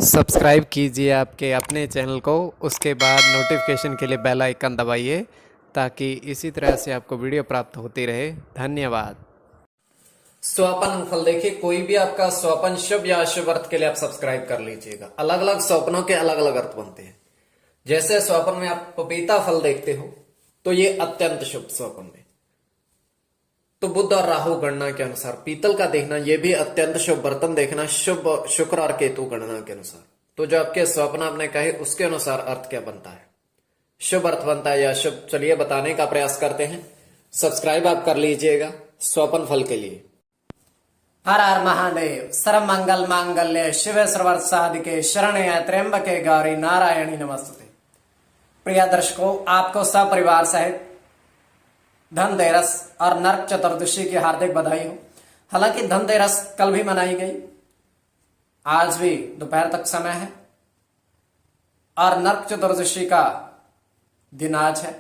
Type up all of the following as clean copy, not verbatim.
Subscribe कीजिए आपके अपने चैनल को, उसके बाद नोटिफिकेशन के लिए बेल आइकन दबाइए ताकि इसी तरह से आपको वीडियो प्राप्त होती रहे। धन्यवाद। स्वपन फल देखिए, कोई भी आपका स्वपन शुभ या अशुभ अर्थ के लिए आप सब्सक्राइब कर लीजिएगा। अलग अलग स्वप्नों के अलग अलग अर्थ बनते हैं। जैसे स्वप्न में आप पपीता फल देखते हो तो ये अत्यंत शुभ स्वप्न में। तो बुध और राहु गणना के अनुसार पीतल का देखना ये भी अत्यंत शुभ, बर्तन देखना शुभ, शुक्र और केतु गणना के अनुसार। तो जो आपके स्वप्न आपने कहे उसके अनुसार अर्थ क्या बनता है, शुभ अर्थ बनता है या शुभ, चलिए बताने का प्रयास करते हैं। सब्सक्राइब आप कर लीजिएगा स्वपन फल के लिए। हर हर महादेव। सर्व मंगल मांगल्य शिव सर्वर साधिके शरण्य त्र्यंबके गौरी नारायणी नमस्ते। प्रिय दर्शकों, आपको सपरिवार सहित धनतेरस और नरक चतुर्दशी की हार्दिक बधाई हो। हालांकि धनतेरस कल भी मनाई गई, आज भी दोपहर तक समय है, और नरक चतुर्दशी का दिन आज है।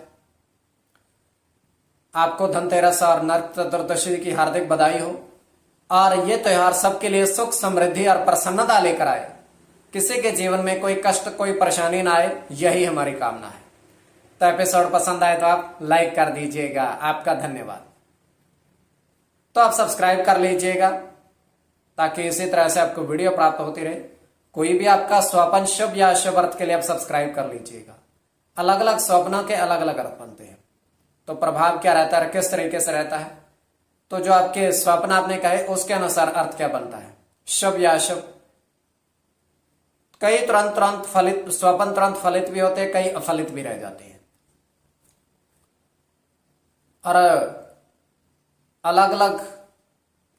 आपको धनतेरस और नरक चतुर्दशी की हार्दिक बधाई हो और ये त्योहार सबके लिए सुख, समृद्धि और प्रसन्नता लेकर आए। किसी के जीवन में कोई कष्ट, कोई परेशानी ना आए, यही हमारी कामना है। तो एपिसोड पसंद आए तो आप लाइक कर दीजिएगा, आपका धन्यवाद। तो आप सब्सक्राइब कर लीजिएगा ताकि इसी तरह से आपको वीडियो प्राप्त होती रहे। कोई भी आपका स्वप्न शुभ या अशुभ अर्थ के लिए आप सब्सक्राइब कर लीजिएगा। अलग अलग स्वप्नों के अलग अलग अर्थ बनते हैं, तो प्रभाव क्या रहता है, किस तरीके से रहता है, तो जो आपके स्वप्न आपने कहे उसके अनुसार अर्थ क्या बनता है, शुभ या अशुभ। कई तुरंत तुरंत फलित स्वप्न तुरंत फलित भी होते हैं, कई अफलित भी रह जाते हैं, और अलग अलग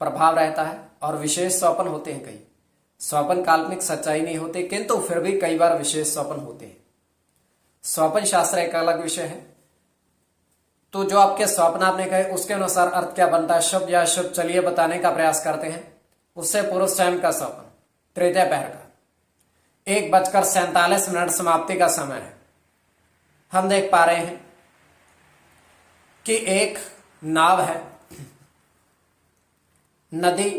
प्रभाव रहता है। और विशेष स्वप्न होते हैं, कई स्वप्न काल्पनिक सच्चाई नहीं होते, किंतु फिर भी कई बार विशेष स्वप्न होते हैं। स्वप्न शास्त्र एक अलग विषय है। तो जो आपके स्वप्न आपने कहे उसके अनुसार अर्थ क्या बनता है, शुभ या अशुभ, चलिए बताने का प्रयास करते हैं। उससे पूर्व स्वयं का स्वप्न तृतीय पहर का 1:47 समाप्ति का समय है। हम देख पा रहे हैं कि एक नाव है, नदी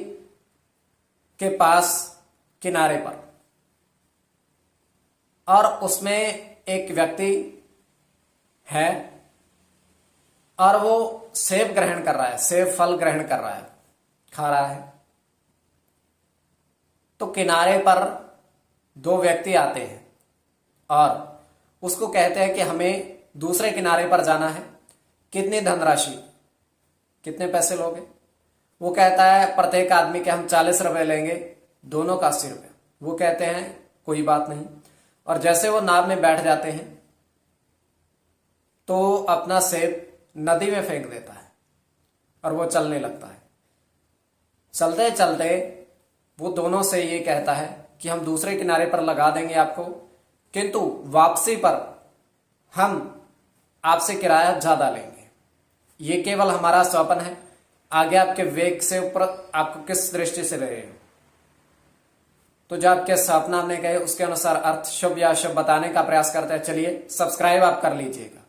के पास किनारे पर, और उसमें एक व्यक्ति है और वो सेब ग्रहण कर रहा है, सेब फल ग्रहण कर रहा है, खा रहा है। तो किनारे पर दो व्यक्ति आते हैं और उसको कहते हैं कि हमें दूसरे किनारे पर जाना है, कितनी धनराशि, कितने पैसे लोगे। वो कहता है प्रत्येक आदमी के हम 40 रुपए लेंगे, दोनों का 80 रुपए। वो कहते हैं कोई बात नहीं, और जैसे वो नाव में बैठ जाते हैं तो अपना सेब नदी में फेंक देता है और वो चलने लगता है। चलते चलते वो दोनों से ये कहता है कि हम दूसरे किनारे पर लगा देंगे आपको, किंतु वापसी पर हम आपसे किराया ज्यादा लेंगे। ये केवल हमारा स्वप्न है, आगे आपके वेग से ऊपर आपको किस दृष्टि से ले रहे हो। तो जो आपके स्वप्न आपने कहे उसके अनुसार अर्थ शुभ या अशुभ बताने का प्रयास करते हैं। चलिए सब्सक्राइब आप कर लीजिएगा।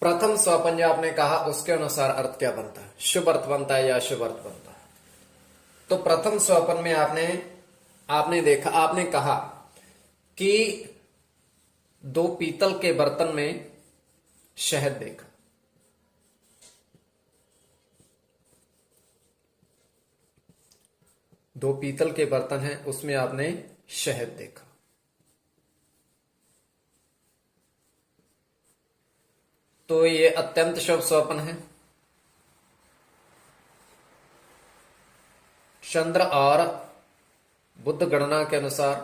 प्रथम स्वपन जो आपने कहा उसके अनुसार अर्थ क्या बनता है, शुभ अर्थ बनता है या अशुभ अर्थ बनता है। तो प्रथम स्वपन में आपने देखा, आपने कहा कि दो पीतल के बर्तन में शहद देखा। दो पीतल के बर्तन हैं, उसमें आपने शहद देखा। तो ये अत्यंत शुभ स्वप्न है। चंद्र और बुध गणना के अनुसार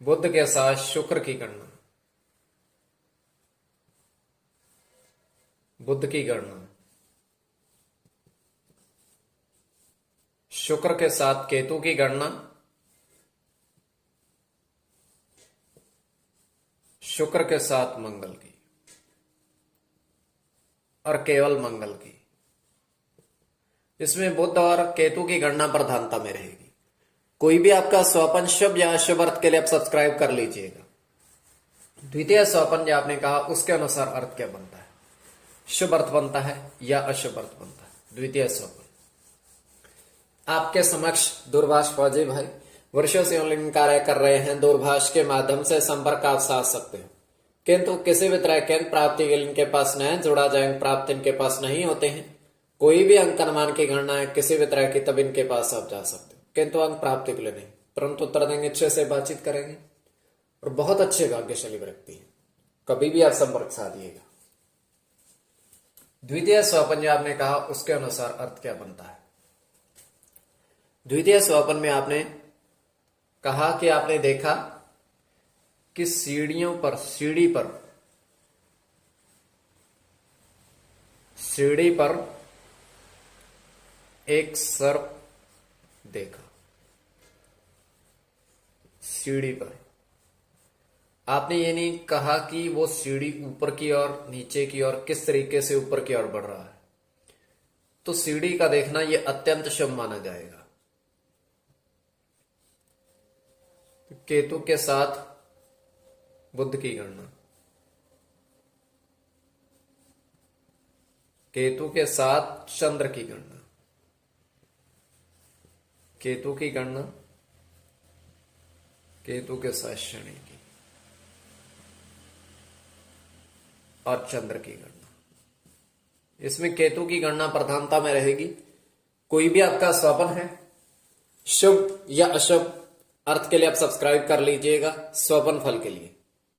बुध के साथ शुक्र की गणना, बुध की गणना, शुक्र के साथ केतु की गणना, शुक्र के साथ मंगल की, और केवल मंगल की। इसमें बुध और केतु की गणना प्रधानता में रहेगी। कोई भी आपका स्वपन शुभ या अशुभ अर्थ के लिए आप सब्सक्राइब कर लीजिएगा। द्वितीय स्वपन जो आपने कहा उसके अनुसार अर्थ क्या बनता है, शुभ अर्थ बनता है या अशुभ अर्थ बनता है। द्वितीय स्वपन आपके समक्ष दूरभाष फौजी भाई वर्षों से ऑनलाइन कार्य कर रहे हैं। दूरभाष के माध्यम से संपर्क आप साध सकते हो, किंतु किसी भी तरह के अंक प्राप्ति के लिए इनके पास न जुड़ा जाए, अंक प्राप्त इनके पास नहीं होते हैं। कोई भी अंक अनुमान की गणना है किसी भी तरह की, तब इनके पास आप जा सकते हो, किंतु अंक प्राप्ति के लिए नहीं। परंतु उत्तर देंगे, अच्छे से बातचीत करेंगे और बहुत अच्छे भाग्यशाली व्यक्ति है। कभी भी आप संपर्क साधिएगा। द्वितीय स्वपन जो आपने कहा उसके अनुसार अर्थ क्या बनता है? द्वितीय स्वपन में आपने कहा कि आपने देखा कि सीढ़ी पर एक सर्प देखा। सीढ़ी पर आपने ये नहीं कहा कि वो सीढ़ी ऊपर की ओर, नीचे की ओर, किस तरीके से ऊपर की ओर बढ़ रहा है। तो सीढ़ी का देखना ये अत्यंत शुभ माना जाएगा। केतु के साथ बुध की गणना, केतु के साथ चंद्र की गणना, केतु की गणना केतु के साथ शनि की और चंद्र की गणना। इसमें केतु की गणना प्रधानता में रहेगी। कोई भी आपका स्वपन है शुभ या अशुभ, अर्थ के लिए आप सब्सक्राइब कर लीजिएगा स्वपन फल के लिए।